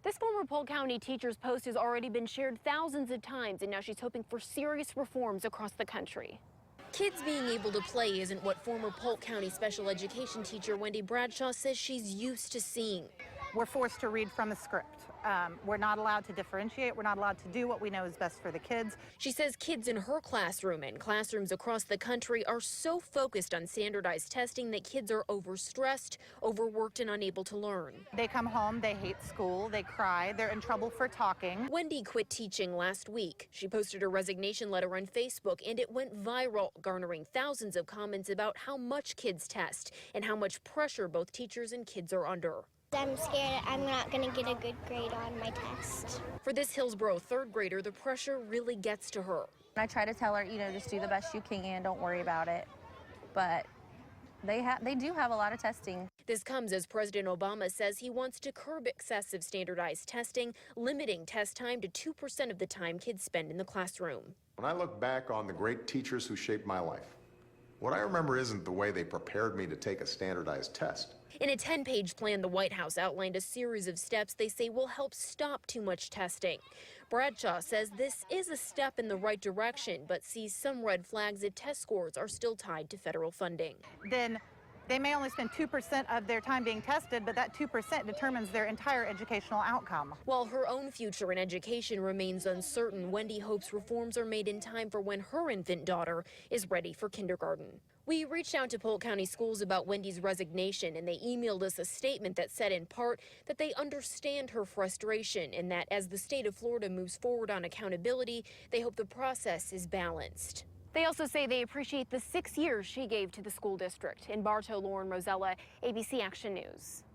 This former Polk County teacher's post has already been shared thousands of times, and now she's hoping for serious reforms across the country. Kids being able to play isn't what former Polk County special education teacher Wendy Bradshaw says she's used to seeing. We're forced to read from a script. We're not allowed to differentiate. We're not allowed to do what we know is best for the kids. She says kids in her classroom and classrooms across the country are so focused on standardized testing that kids are overstressed, overworked, and unable to learn. They come home, they hate school, they cry, they're in trouble for talking. Wendy quit teaching last week. She posted a resignation letter on Facebook, and it went viral, garnering thousands of comments about how much kids test and how much pressure both teachers and kids are under. I'm scared I'm not going to get a good grade on my test. For this Hillsborough third grader, the pressure really gets to her. I try to tell her, just do the best you can, don't worry about it. But they do have a lot of testing. This comes as President Obama says he wants to curb excessive standardized testing, limiting test time to 2% of the time kids spend in the classroom. When I look back on the great teachers who shaped my life, what I remember isn't the way they prepared me to take a standardized test. In a 10-page plan, the White House outlined a series of steps they say will help stop too much testing. Bradshaw says this is a step in the right direction, but sees some red flags if test scores are still tied to federal funding. Then they may only spend 2% of their time being tested, but that 2% determines their entire educational outcome. While her own future in education remains uncertain, Wendy hopes reforms are made in time for when her infant daughter is ready for kindergarten. We reached out to Polk County schools about Wendy's resignation, and they emailed us a statement that said in part that they understand her frustration and that as the state of Florida moves forward on accountability, they hope the process is balanced. They also say they appreciate the 6 years she gave to the school district. In Bartow, Lauren Rosella, ABC Action News.